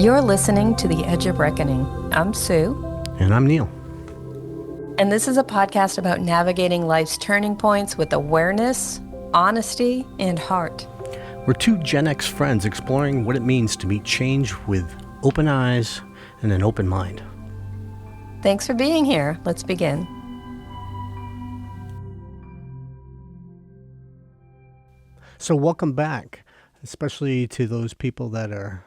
You're listening to The Edge of Reckoning. I'm Sue. And I'm Neil. And this is a podcast about navigating life's turning points with awareness, honesty, and heart. We're two Gen X friends exploring what it means to meet change with open eyes and an open mind. Thanks for being here. Let's begin. So welcome back, especially to those people that are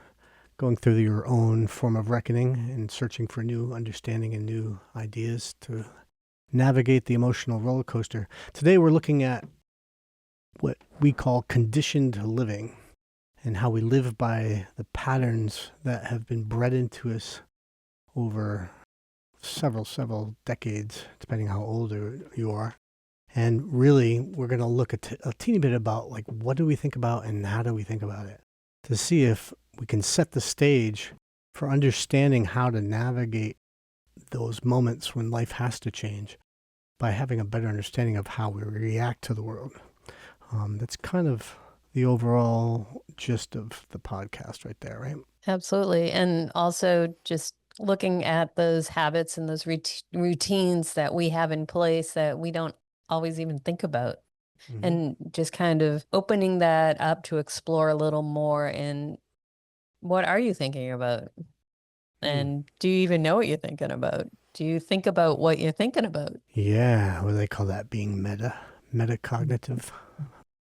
going through your own form of reckoning and searching for new understanding and new ideas to navigate the emotional roller coaster. Today we're looking at what we call conditioned living and how we live by the patterns that have been bred into us over several decades, depending how old you are. And really, we're going to look at a teeny bit about like what do we think about and how do we think about it to see if we can set the stage for understanding how to navigate those moments when life has to change by having a better understanding of how we react to the world. That's kind of the overall gist of the podcast right there, right? Absolutely. And also just looking at those habits and those routines that we have in place that we don't always even think about. Mm-hmm. And just kind of opening that up to explore a little more in what are you thinking about? And do you even know what you're thinking about? Do you think about what you're thinking about? Yeah, what do they call that? Being metacognitive.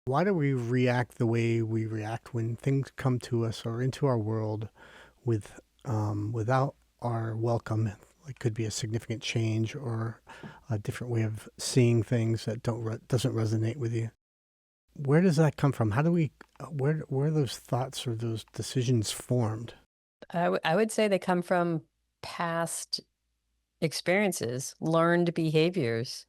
Why do we react the way we react when things come to us or into our world without our welcome? It could be a significant change or a different way of seeing things that doesn't resonate with you. Where does that come from? How do we, where are those thoughts or those decisions formed? I would say they come from past experiences, learned behaviors,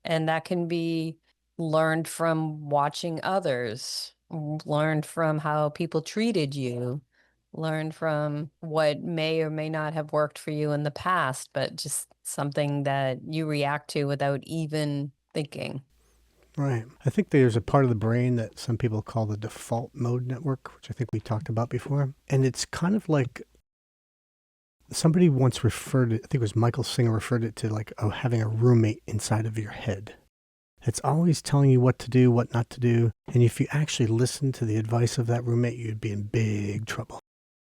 and that can be learned from watching others, learned from how people treated you, learned from what may or may not have worked for you in the past, but just something that you react to without even thinking. Right. I think there's a part of the brain that some people call the default mode network, which I think we talked about before. And it's kind of like somebody once referred it, I think it was Michael Singer referred it to like having a roommate inside of your head. It's always telling you what to do, what not to do. And if you actually listen to the advice of that roommate, you'd be in big trouble.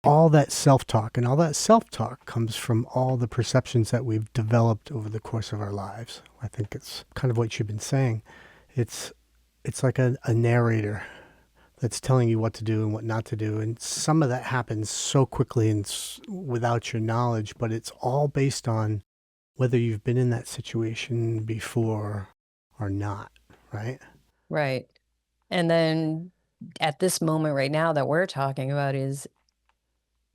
All that self-talk, and all that self-talk comes from all the perceptions that we've developed over the course of our lives. I think it's kind of what you've been saying. It's like a narrator that's telling you what to do and what not to do. And some of that happens so quickly and without your knowledge, but it's all based on whether you've been in that situation before or not, right? Right. And then at this moment right now that we're talking about is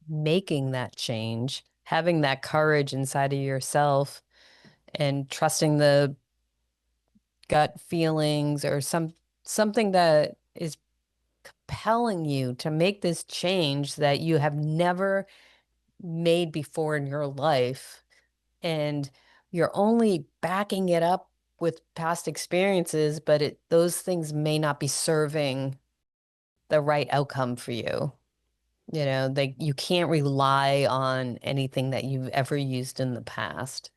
making that change, having that courage inside of yourself and trusting the gut feelings or something that is compelling you to make this change that you have never made before in your life. And you're only backing it up with past experiences, but those things may not be serving the right outcome for you. You know, you can't rely on anything that you've ever used in the past.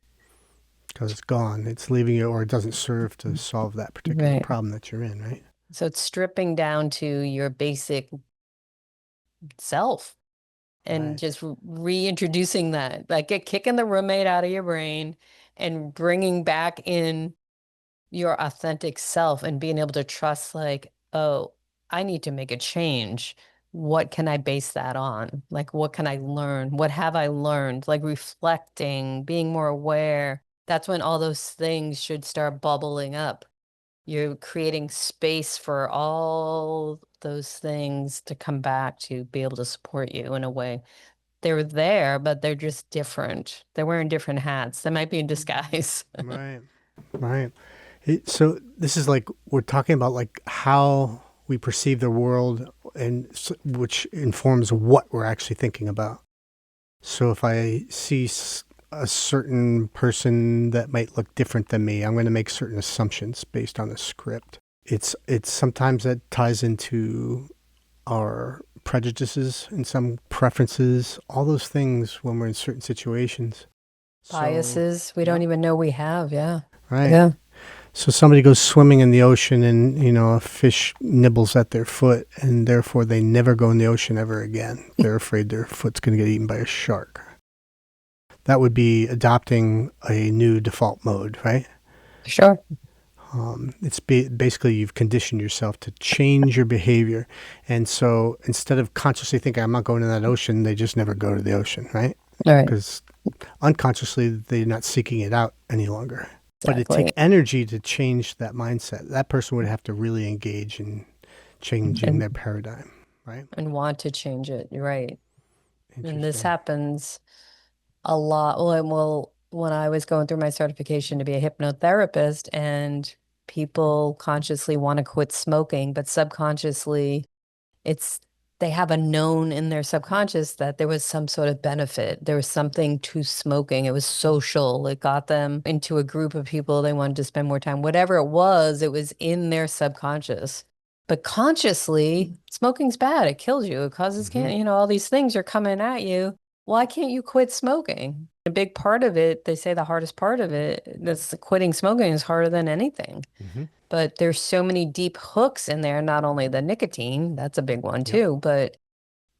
Because it's gone. It's leaving you, or it doesn't serve to solve that particular problem that you're in, right? So it's stripping down to your basic self and just reintroducing that, like kicking the roommate out of your brain and bringing back in your authentic self and being able to trust like, oh, I need to make a change. What can I base that on? Like, what can I learn? What have I learned? Like reflecting, being more aware. That's when all those things should start bubbling up. You're creating space for all those things to come back to be able to support you in a way. They're there, but they're just different. They're wearing different hats. They might be in disguise. Right. So this is like, we're talking about like how we perceive the world and which informs what we're actually thinking about. So if I see a certain person that might look different than me, I'm going to make certain assumptions based on the script. It's sometimes that ties into our prejudices in some preferences, all those things when we're in certain situations. So, Biases we don't yep, even know we have. Yeah. right. Yeah. So somebody goes swimming in the ocean and, a fish nibbles at their foot and therefore they never go in the ocean ever again. They're afraid their foot's going to get eaten by a shark. That would be adopting a new default mode, right? Sure. It's basically you've conditioned yourself to change your behavior. And so instead of consciously thinking, I'm not going in that ocean, they just never go to the ocean, right? All right. Because unconsciously, they're not seeking it out any longer. But it take Exactly. energy to change that mindset. That person would have to really engage in changing their And paradigm, right? want to change it. You're right. And this Interesting. happens a lot. Well, when I was going through my certification to be a hypnotherapist, and people consciously want to quit smoking, but subconsciously it's they have a known in their subconscious that there was some sort of benefit. There was something to smoking. It was social. It got them into a group of people they wanted to spend more time. Whatever it was in their subconscious. But consciously, smoking's bad. It kills you. It causes Hmm. cancer. All these things are coming at you. Why can't you quit smoking? A big part of it, they say the hardest part of it, that's quitting smoking is harder than anything. Hmm. But there's so many deep hooks in there, not only the nicotine, that's a big one Yep. too, but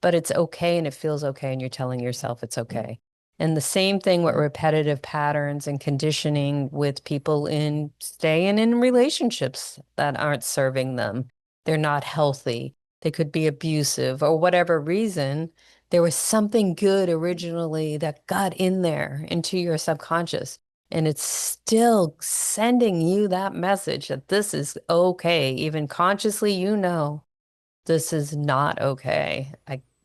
it's okay and it feels okay and you're telling yourself it's okay. And the same thing with repetitive patterns and conditioning with people in staying in relationships that aren't serving them. They're not healthy. They could be abusive or whatever reason. There was something good originally that got in there into your subconscious. And it's still sending you that message that this is okay. Even consciously, this is not okay.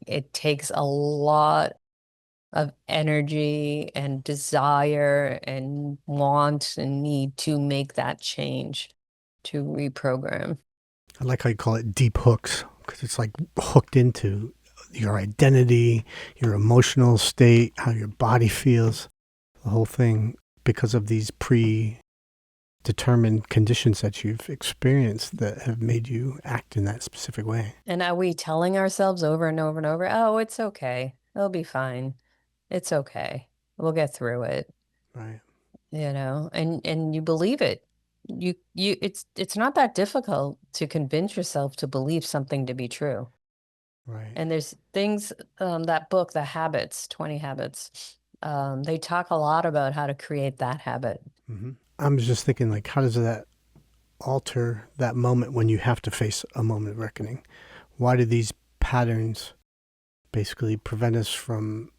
It takes a lot of energy and desire and want and need to make that change, to reprogram. I like how you call it deep hooks because it's like hooked into your identity, your emotional state, how your body feels, the whole thing because of these predetermined conditions that you've experienced that have made you act in that specific way. And are we telling ourselves over and over and over, oh, it's okay. It'll be fine. It's okay. We'll get through it, Right, and you believe it. It's not that difficult to convince yourself to believe something to be true. right. And there's things, that book, The Habits, 20 Habits, they talk a lot about how to create that habit. Hmm. I'm just thinking, like, how does that alter that moment when you have to face a moment of reckoning? Why do these patterns basically prevent us from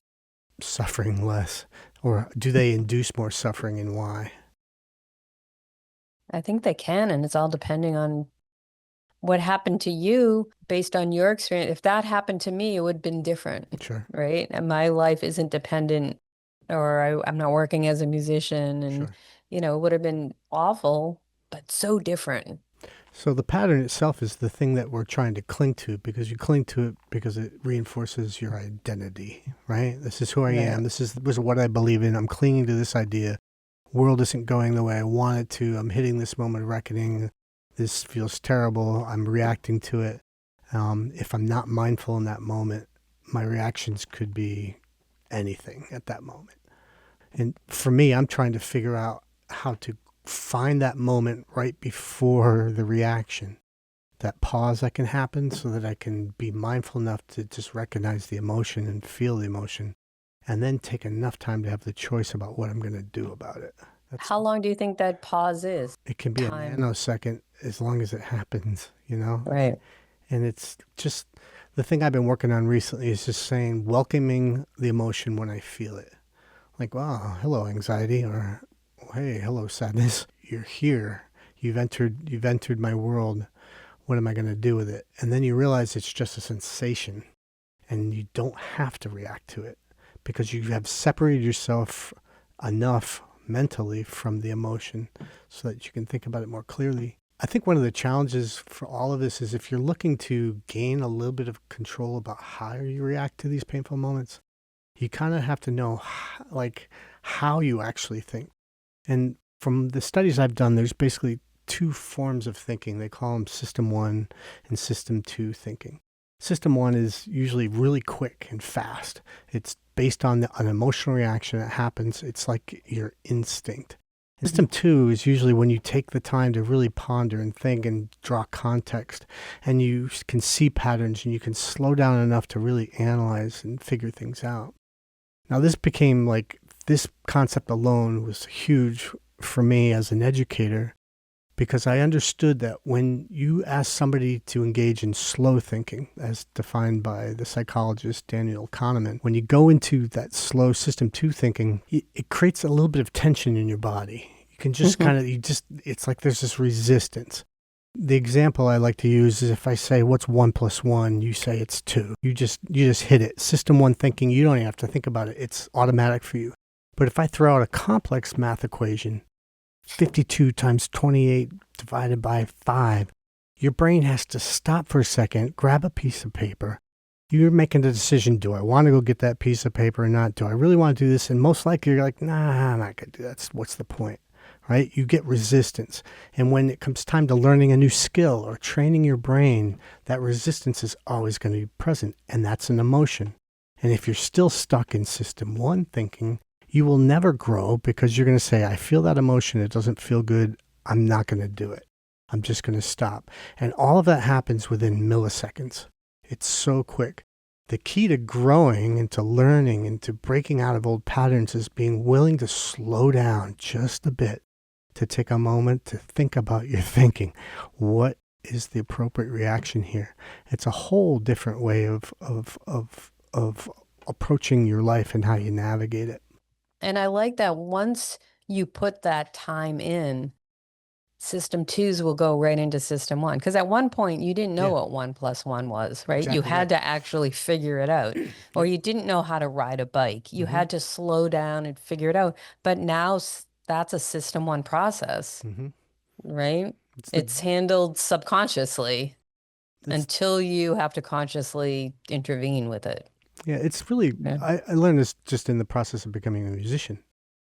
suffering less? Or do they induce more suffering and why? I think they can, and it's all depending on what happened to you based on your experience. If that happened to me, it would have been different, Sure, right? And my life isn't dependent, or I'm not working as a musician, and, sure. it would have been awful, but so different. So the pattern itself is the thing that we're trying to cling to because you cling to it because it reinforces your identity, right? This is who I Right. am. This is what I believe in. I'm clinging to this idea. World isn't going the way I want it to. I'm hitting this moment of reckoning. This feels terrible. I'm reacting to it. If I'm not mindful in that moment, my reactions could be anything at that moment. And for me, I'm trying to figure out how to find that moment right before the reaction, that pause that can happen so that I can be mindful enough to just recognize the emotion and feel the emotion and then take enough time to have the choice about what I'm going to do about it. That's How long do you think that pause is? It can be a Time. nanosecond as long as it happens. Right. And it's just the thing I've been working on recently is just saying welcoming the emotion when I feel it. Like, wow, hello anxiety, or hey, hello sadness. You're here. You've entered my world. What am I going to do with it? And then you realize it's just a sensation and you don't have to react to it because you have separated yourself enough mentally from the emotion so that you can think about it more clearly. I think one of the challenges for all of this is if you're looking to gain a little bit of control about how you react to these painful moments, you kind of have to know like how you actually think. And from the studies I've done, there's basically two forms of thinking. They call them system 1 and system 2 thinking. System one is usually really quick and fast. It's based on an emotional reaction that happens. It's like your instinct. Mhm. System two is usually when you take the time to really ponder and think and draw context, and you can see patterns and you can slow down enough to really analyze and figure things out. Now, this became like this concept alone was huge for me as an educator because I understood that when you ask somebody to engage in slow thinking, as defined by the psychologist Daniel Kahneman, when you go into that slow system two thinking, it creates a little bit of tension in your body. You can just Mhm. kind of, it's like there's this resistance. The example I like to use is if I say, what's 1 plus 1, you say it's 2. You just hit it. System one thinking, you don't even have to think about it. It's automatic for you. But if I throw out a complex math equation, 52 times 28 divided by 5, your brain has to stop for a second, grab a piece of paper. You're making the decision, do I want to go get that piece of paper or not? Do I really want to do this? And most likely you're like, nah, I'm not going to do that. What's the point? Right? You get resistance. And when it comes time to learning a new skill or training your brain, that resistance is always going to be present. And that's an emotion. And if you're still stuck in system one thinking, you will never grow because you're going to say, I feel that emotion. It doesn't feel good. I'm not going to do it. I'm just going to stop. And all of that happens within milliseconds. It's so quick. The key to growing and to learning and to breaking out of old patterns is being willing to slow down just a bit, to take a moment to think about your thinking. What is the appropriate reaction here? It's a whole different way of approaching your life and how you navigate it. And I like that once you put that time in, system twos will go right into system one. Because at one point you didn't know Yeah, what 1 plus 1 was, right? You exactly had right. to actually figure it out. Or Yep. you didn't know how to ride a bike. You Mm-hmm. had to slow down and figure it out. But now that's a system one process, Mm-hmm. right? It's the It's handled subconsciously it's until you have to consciously intervene with it. yeah. It's really Yeah. I learned this just in the process of becoming a musician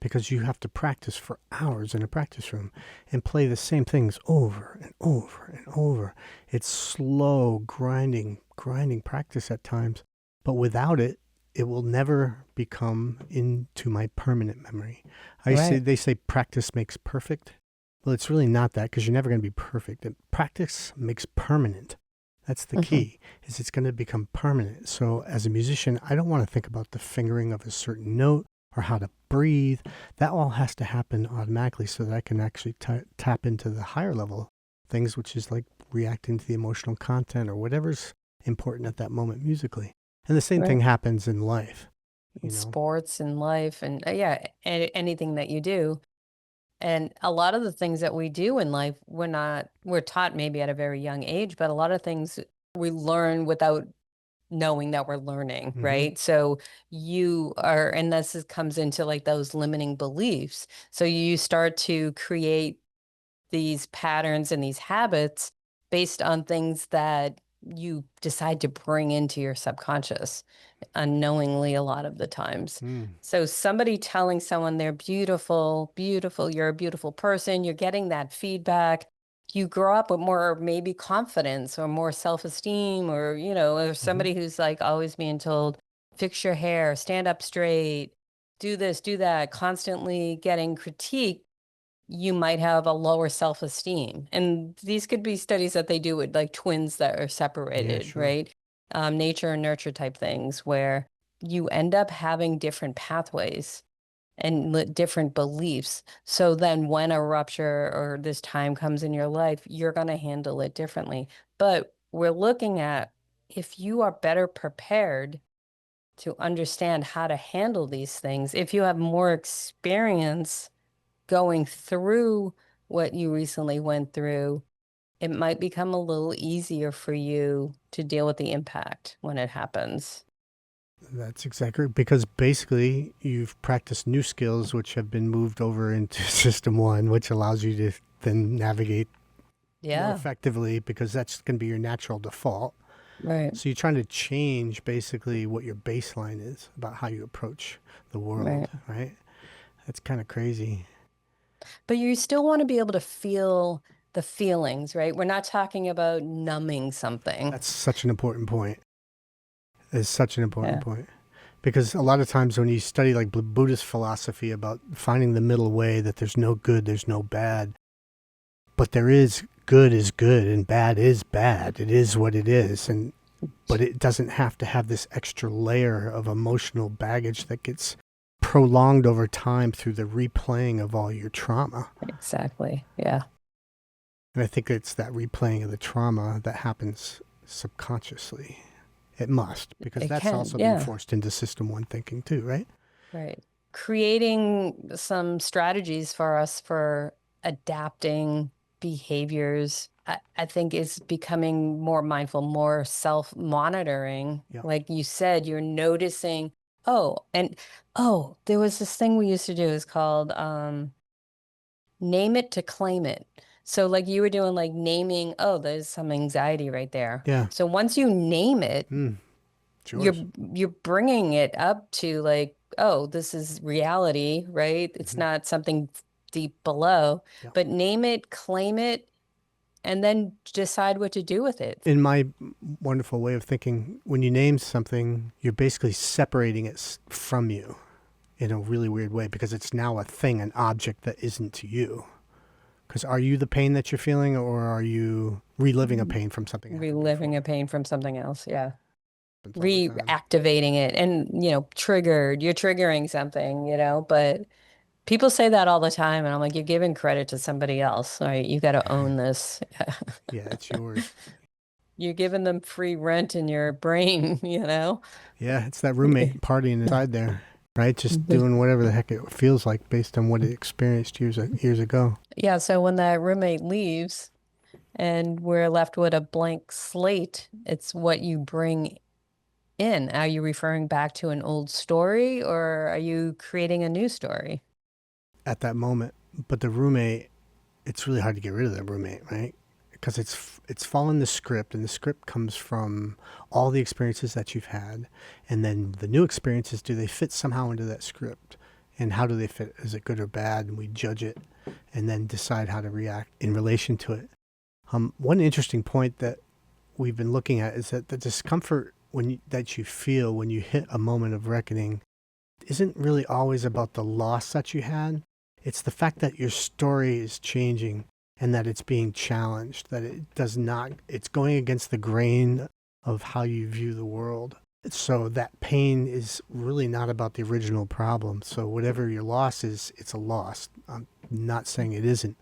because you have to practice for hours in a practice room and play the same things over and over and over. It's slow, grinding practice at times, but without it, it will never become into my permanent memory. Right. They say practice makes perfect. Well, it's really not that because you're never going to be perfect. And practice makes permanent. That's the Hmm. key, is it's going to become permanent. So as a musician, I don't want to think about the fingering of a certain note or how to breathe. That all has to happen automatically so that I can actually tap into the higher level things, which is like reacting to the emotional content or whatever's important at that moment musically. And the same thing Right. happens in life, you In know. sports and life and yeah, anything that you do. And a lot of the things that we do in life, we're taught maybe at a very young age, but a lot of things we learn without knowing that we're learning, Mm-hmm. right? So you are, and comes into like those limiting beliefs. So you start to create these patterns and these habits based on things that you decide to bring into your subconscious unknowingly a lot of the times. Mm. So somebody telling someone they're beautiful, beautiful, you're a beautiful person, you're getting that feedback. You grow up with more maybe confidence or more self-esteem or, or Mm-hmm. somebody who's like always being told, fix your hair, stand up straight, do this, do that, constantly getting critiqued, you might have a lower self-esteem. And these could be studies that they do with like twins that are Yeah, separated, sure. right? Nature and nurture type things where you end up having different pathways and different beliefs. So then when a rupture or this time comes in your life, you're going to handle it differently. But we're looking at if you are better prepared to understand how to handle these things, if you have more experience going through what you recently went through, it might become a little easier for you to deal with the impact when it happens. That's exactly right. Because basically you've practiced new skills which have been moved over into system one, which allows you to then navigate more Yeah, effectively because that's going to be your natural default. right, So you're trying to change basically what your baseline is about how you approach the world, right. right? That's kind of crazy. But you still want to be able to feel the feelings, right? We're not talking about numbing something. That's such an important point. It's such an important Yeah, point. Because a lot of times when you study like Buddhist philosophy about finding the middle way, that there's no good, there's no bad, but there is good and bad is bad. It is what it is. And but it doesn't have to have this extra layer of emotional baggage that gets prolonged over time through the replaying of all your trauma. exactly. Yeah, And I think it's that replaying of the trauma that happens subconsciously. It must, because it that's can. also been Yeah. forced into system one thinking too, right? Right. Creating some strategies for us for adapting behaviors, I think is becoming more mindful, more self-monitoring. Yeah. Like you said, you're noticing, oh, and oh, there was this thing we used to do is called name it to claim it. So like you were doing like naming, oh, there's some anxiety right there. Yeah. So once you name it, It's you're yours. you're bringing it up to like, oh, this is reality, right? It's Mm-hmm. not something deep below, Yeah. but name it, claim it, and then decide what to do with it. In my wonderful way of thinking, when you name something, you're basically separating it from you in a really weird way, because it's now a thing, an object that isn't to you. Because are you the pain that you're feeling, or are you reliving a pain from something that happened Reliving a before? pain from something else. Yeah. It's all the time. Reactivating it and, triggered, you're triggering something, but people say that all the time. And I'm like, you're giving credit to somebody else, right? You got to own this. Yeah, it's yours. You're giving them free rent in your brain, you know? Yeah, it's that roommate partying inside there, right? Just doing whatever the heck it feels like based on what it experienced years ago. Yeah, so when that roommate leaves and we're left with a blank slate, it's what you bring in. Are you referring back to an old story or are you creating a new story? At that moment. But the roommate, it's really hard to get rid of that roommate, right? Because it's following the script, and the script comes from all the experiences that you've had, and then the new experiences, do they fit somehow into that script? And how do they fit? Is it good or bad? And we judge it, and then decide how to react in relation to it. One interesting point that we've been looking at is that the discomfort that you feel when you hit a moment of reckoning isn't really always about the loss that you had. It's the fact that your story is changing and that it's being challenged, that it does not, it's going against the grain of how you view the world. So that pain is really not about the original problem. So whatever your loss is, it's a loss. I'm not saying it isn't,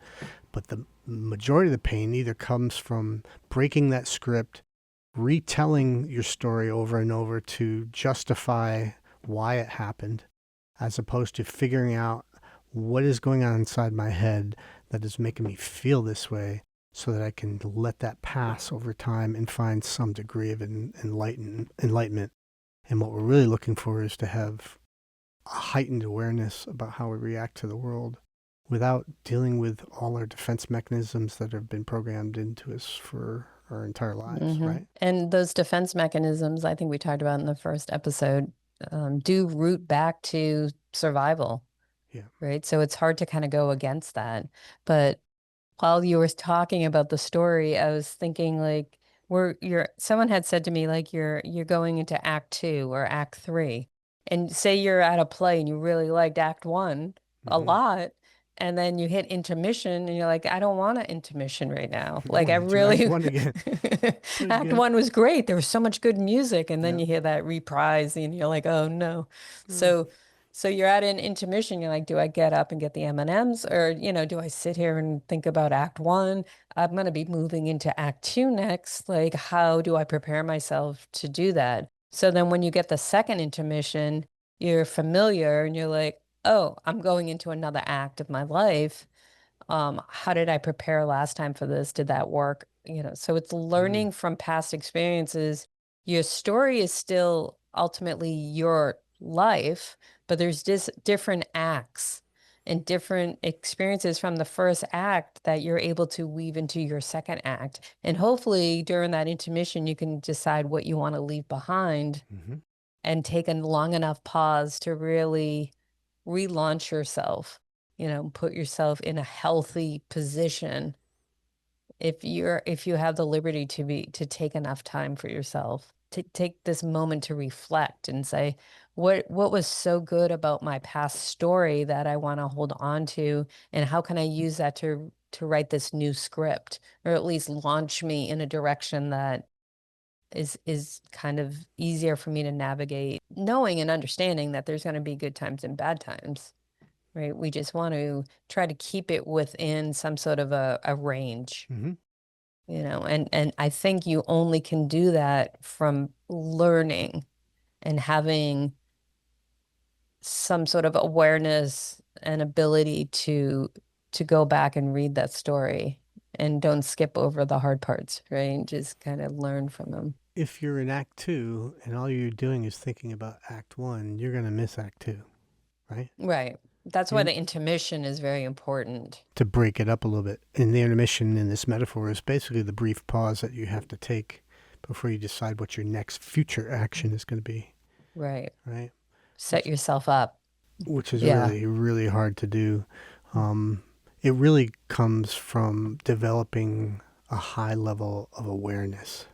but the majority of the pain either comes from breaking that script, retelling your story over and over to justify why it happened, as opposed to figuring out what is going on inside my head that is making me feel this way, so that I can let that pass over time and find some degree of enlightenment. And what we're really looking for is to have a heightened awareness about how we react to the world without dealing with all our defense mechanisms that have been programmed into us for our entire lives, right? And those defense mechanisms, I think we talked about in the first episode, do root back to survival, Yeah. right? So it's hard to kind of go against that. But while you were talking about the story, I was thinking like someone had said to me like you're going into act two or act three. And say you're at a play and you really liked act one a Mm-hmm. lot, and then you hit intermission and you're like, I don't want an intermission right now. I Like I want to do Act really One again. act Again. one was great. There was so much good music, and then Yeah. you hear that reprise and you're like, oh no. Mm. So you're at an intermission, you're like, do I get up and get the M&Ms or, do I sit here and think about act one? I'm going to be moving into act two next. Like, how do I prepare myself to do that? So then when you get the second intermission, you're familiar and you're like, oh, I'm going into another act of my life. How did I prepare last time for this? Did that work? So it's Mm. learning from past experiences. Your story is still ultimately your life, but there's just different acts and different experiences from the first act that you're able to weave into your second act. And hopefully during that intermission, you can decide what you want to leave behind Mm-hmm. and take a long enough pause to really relaunch yourself, put yourself in a healthy position if you have the liberty to take enough time for yourself, to take this moment to reflect and say, what was so good about my past story that I want to hold on to, and how can I use that to write this new script, or at least launch me in a direction that is kind of easier for me to navigate, knowing and understanding that there's going to be good times and bad times, right? We just want to try to keep it within some sort of a range, Mm-hmm. and I think you only can do that from learning and having some sort of awareness and ability to go back and read that story and don't skip over the hard parts, right? Just kind of learn from them. If you're in Act Two and all you're doing is thinking about Act One, you're going to miss Act Two, right? Right. That's why You're the intermission is very important. to break it up a little bit. And the intermission in this metaphor is basically the brief pause that you have to take before you decide what your next future action is going to be, Right. right? Set Which yourself up. which is Yeah. really really hard to do. Um, it really comes from developing a high level of awareness,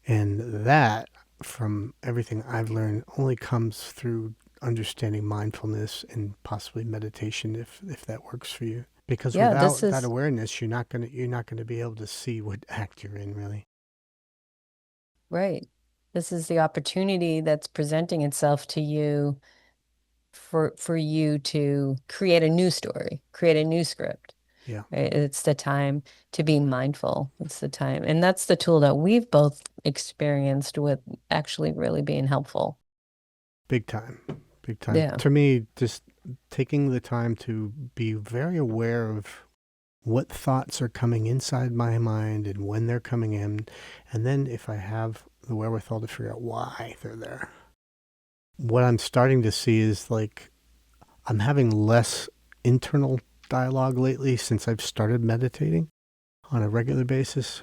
and that, from everything I've learned, only comes through understanding mindfulness and possibly meditation, if that works for you. Because Yeah, this without that is awareness, you're not gonna be able to see what act you're in, really. right. This is the opportunity that's presenting itself to you for you to create a new story, create a new script. Yeah, Right? It's the time to be mindful. It's the time. And that's the tool that we've both experienced with actually really being helpful. big time, big time. Yeah. To me, just taking the time to be very aware of what thoughts are coming inside my mind and when they're coming in, and then if I have the wherewithal to figure out why they're there. What I'm starting to see is like I'm having less internal dialogue lately since I've started meditating on a regular basis.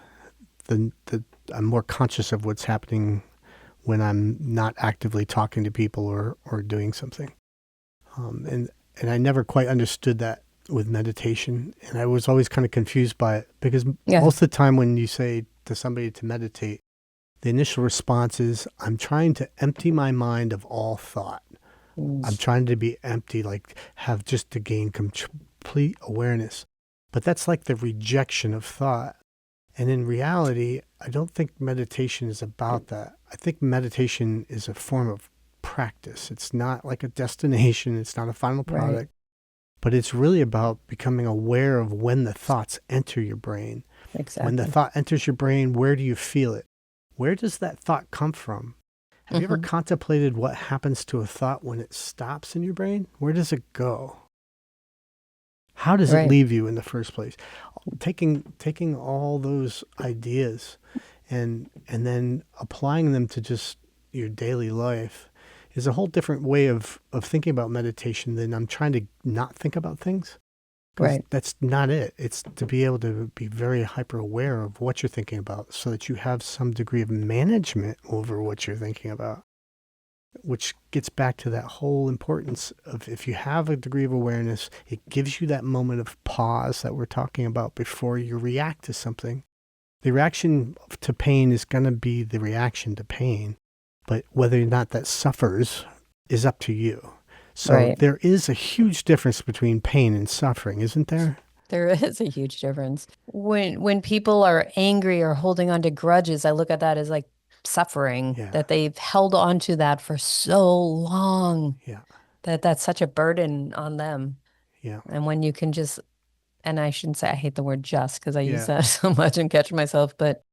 The I'm more conscious of what's happening when I'm not actively talking to people or doing something. And I never quite understood that with meditation, and I was always kind of confused by it because Yeah. most of the time when you say to somebody to meditate, the initial response is, I'm trying to empty my mind of all thought. Mm. I'm trying to be empty, like have just to gain complete awareness. But that's like the rejection of thought. And in reality, I don't think meditation is about that. I think meditation is a form of practice. It's not like a destination, it's not a final Right. product, but it's really about becoming aware of when the thoughts enter your brain. When the Exactly. thought enters your brain, where do you feel it? Where does that thought come from? Have you ever Hmm. contemplated what happens to a thought when it stops in your brain? Where does it go? How does it Right. leave you in the first place? Taking all those ideas and then applying them to just your daily life is a whole different way of thinking about meditation than I'm trying to not think about things. Because Right. that's not it. It's to be able to be very hyper aware of what you're thinking about so that you have some degree of management over what you're thinking about, which gets back to that whole importance of if you have a degree of awareness, it gives you that moment of pause that we're talking about before you react to something. The reaction to pain is going to be the reaction to pain, but whether or not that suffers is up to you. So Right. there is a huge difference between pain and suffering, isn't there? There is a huge difference. When people are angry or holding on to grudges, I look at that as like suffering, Yeah, that they've held on to that for so long, yeah, that that's such a burden on them. yeah, And when you can just, and I shouldn't say I hate the word just because I use yeah, that so much and catch myself, but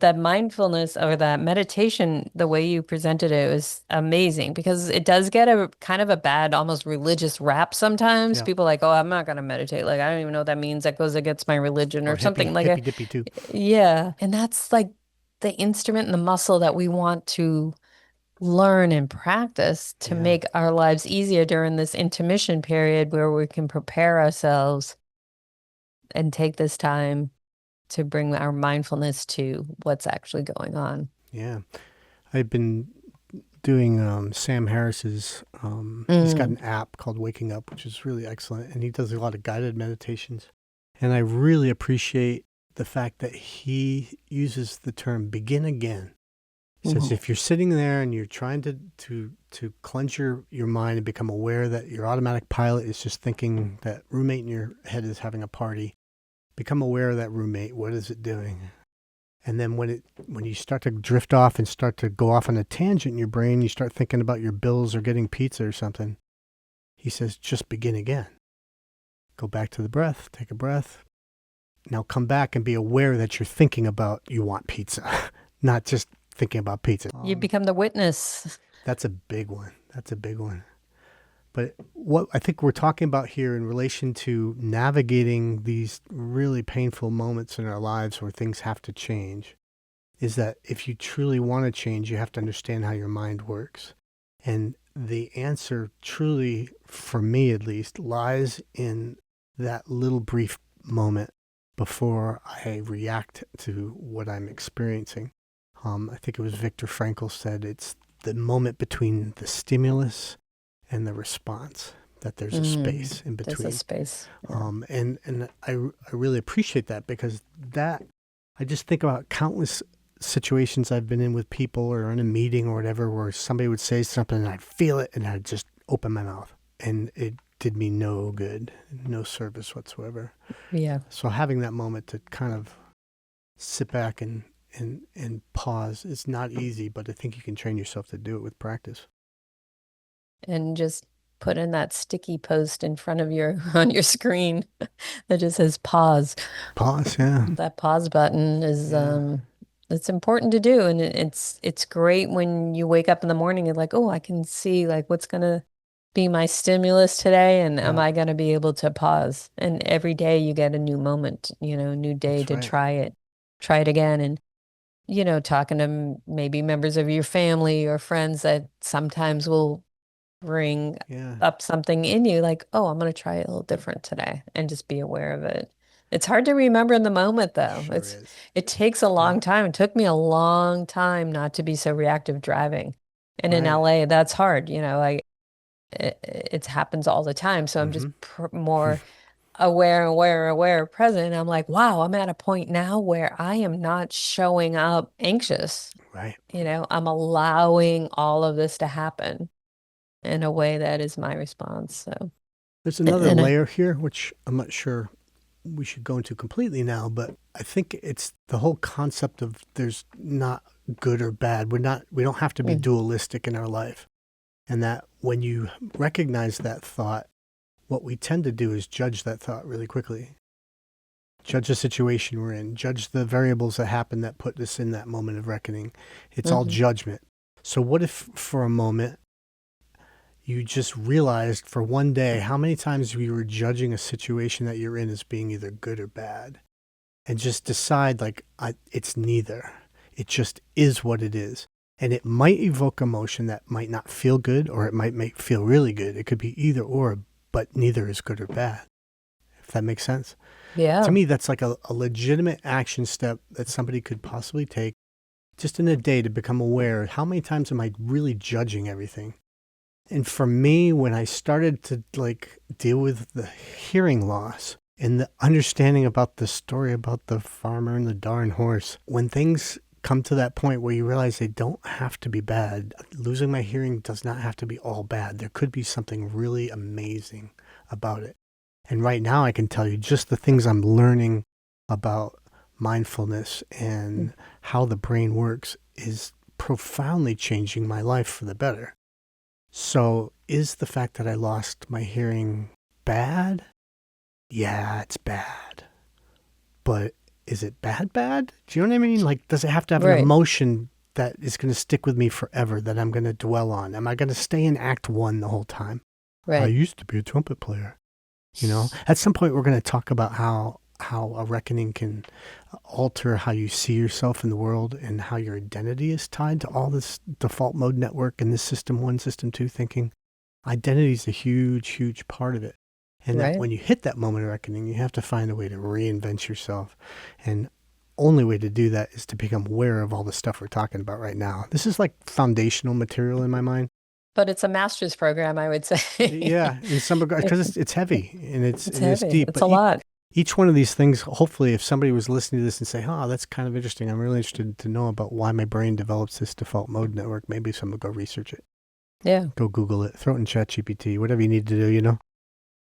that mindfulness or that meditation, the way you presented it was amazing, because it does get a kind of a bad, almost religious rap sometimes. yeah. People like, oh, I'm not gonna meditate. Like, I don't even know what that means. That goes against my religion Or or something hippie, like a, hippy dippy too. yeah. And that's like the instrument and the muscle that we want to learn and practice to Yeah, make our lives easier during this intermission period where we can prepare ourselves and take this time to bring our mindfulness to what's actually going on. yeah. I've been doing Sam Harris's. He's got Mm, an app called Waking Up, which is really excellent, and he does a lot of guided meditations. And I really appreciate the fact that he uses the term begin again. He says Mhm. if you're sitting there and you're trying to cleanse your mind and become aware that your automatic pilot is just thinking that roommate in your head is having a party, become aware of that roommate. What is it doing? And then when you start to drift off and start to go off on a tangent in your brain, you start thinking about your bills or getting pizza or something. He says, just begin again. Go back to the breath, take a breath. Now come back and be aware that you're thinking about you want pizza, not just thinking about pizza. You become the witness. That's a big one. That's a big one. But what I think we're talking about here in relation to navigating these really painful moments in our lives where things have to change is that if you truly want to change, you have to understand how your mind works. And the answer truly, for me at least, lies in that little brief moment before I react to what I'm experiencing. I think it was Viktor Frankl said it's the moment between the stimulus and the response, that there's a space in There's a between. space. Yeah. And I really appreciate that, because that, I just think about countless situations I've been in with people or in a meeting or whatever, where somebody would say something and I'd feel it and I'd just open my mouth, and it did me no good, no service whatsoever. Yeah. So having that moment to kind of sit back and pause is not easy, but I think you can train yourself to do it with practice. And just put in that sticky post in front of your on your screen that just says pause. Pause, yeah. That pause button is Yeah. it's important to do, and it's great when you wake up in the morning and like, oh, I can see like what's gonna be my stimulus today, and am Yeah. I gonna be able to pause? And every day you get a new moment, new day That's to right. try it again, and talking to maybe members of your family or friends that sometimes will bring Yeah. up something in you like, oh, I'm going to try it a little different today and just be aware of it. It's hard to remember in the moment though. Sure is. It takes a Yeah. long time. It took me a long time not to be so reactive driving. And in Right. LA, that's hard. It happens all the time. So I'm just Mm-hmm. more aware, present. I'm like, wow, I'm at a point now where I am not showing up anxious. Right. I'm allowing all of this to happen in a way that is my response. So, There's another and layer here, which I'm not sure we should go into completely now, but I think it's the whole concept of there's not good or bad. We don't have to be mm, dualistic in our life. And that when you recognize that thought, what we tend to do is judge that thought really quickly. Judge the situation we're in, judge the variables that happen that put us in that moment of reckoning. It's all mhm. judgment. So what if for a moment you just realized for one day how many times you were judging a situation that you're in as being either good or bad, and just decide like, it's neither. It just is what it is. And it might evoke emotion that might not feel good, or it might make feel really good. It could be either or, but neither is good or bad, if that makes sense. To Yeah, me, that's like a legitimate action step that somebody could possibly take just in a day to become aware. How many times am I really judging everything? And for me, when I started to like deal with the hearing loss and the understanding about the story about the farmer and the darn horse, when things come to that point where you realize they don't have to be bad, losing my hearing does not have to be all bad. There could be something really amazing about it. And right now I can tell you just the things I'm learning about mindfulness mm, and how the brain works is profoundly changing my life for the better. So is the fact that I lost my hearing bad? Yeah, it's bad. But is it bad? Do you know what I mean? Like, does it have to have an right, emotion that is going to stick with me forever that I'm going to dwell on? Am I going to stay in act one the whole time? I right. used to be a trumpet player. At some point we're going to talk about how a reckoning can alter how you see yourself in the world and how your identity is tied to all this default mode network and this system one, system two thinking. Identity is a huge part of it. And that Right. when you hit that moment of reckoning, you have to find a way to reinvent yourself. And only way to do that is to become aware of all the stuff we're talking about right now. This is like foundational material in my mind. But it's a master's program, I would say. Yeah, in some regard, because it's heavy and It's it's heavy. deep. It's a But lot. each one of these things, hopefully, if somebody was listening to this and say, oh, that's kind of interesting, I'm really interested to know about why my brain develops this default mode network, maybe someone will go research it, Yeah. go Google it, throw it in ChatGPT, whatever you need to do,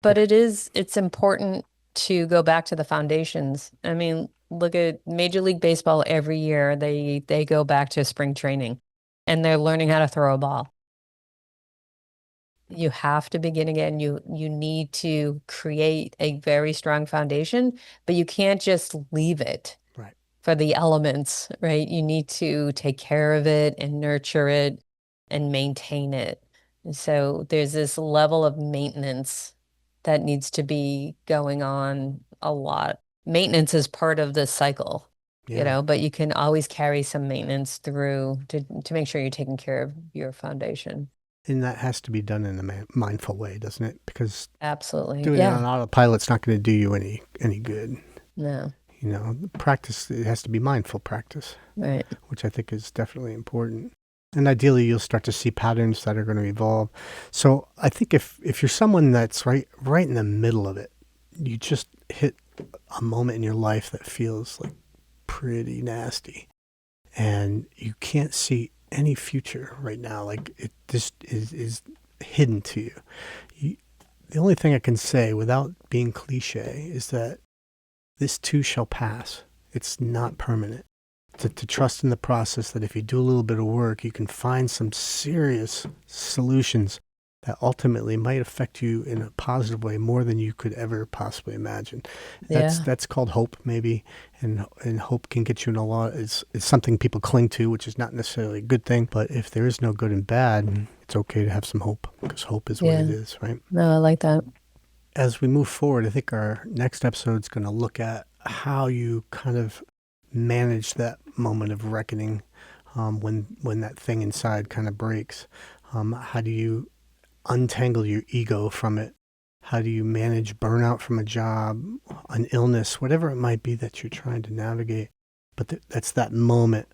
But it's important to go back to the foundations. I mean, look at Major League Baseball every year. They go back to spring training and they're learning how to throw a ball. You have to begin again. You need to create a very strong foundation, but you can't just leave it Right. for the elements, right? You need to take care of it and nurture it and maintain it. And so there's this level of maintenance that needs to be going on a lot. Maintenance is part of this cycle, Yeah. but you can always carry some maintenance through to make sure you're taking care of your foundation. And that has to be done in a mindful way, doesn't it? Because Absolutely. doing it Yeah. on autopilot's not going to do you any good. No. Practice, it has to be mindful practice, Right. which I think is definitely important. And ideally, you'll start to see patterns that are going to evolve. So I think if you're someone that's right in the middle of it, you just hit a moment in your life that feels like pretty nasty, and you can't see any future right now. Like it just is hidden to you. The only thing I can say without being cliche is that this too shall pass. It's not permanent. To trust in the process that if you do a little bit of work, you can find some serious solutions that ultimately might affect you in a positive way more than you could ever possibly imagine. That's Yeah. that's called hope, maybe, and hope can get you in a lot. It's something people cling to, which is not necessarily a good thing. But if there is no good and bad, it's okay to have some hope because hope is what it Yeah. is, right? No, I like that. As we move forward, I think our next episode is going to look at how you kind of manage that moment of reckoning when that thing inside kind of breaks. How do you untangle your ego from it? How do you manage burnout from a job, an illness, whatever it might be that you're trying to navigate? But that's that moment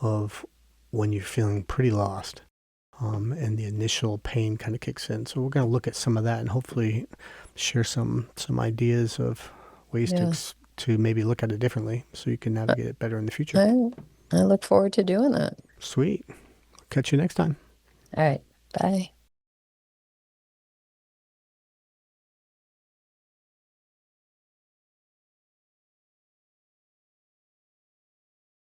of when you're feeling pretty lost, and the initial pain kind of kicks in. So we're going to look at some of that and hopefully share some ideas of ways Yeah. to maybe look at it differently so you can I, navigate it better in the future. I I look forward to doing that. Sweet. Catch you next time. All right. Bye.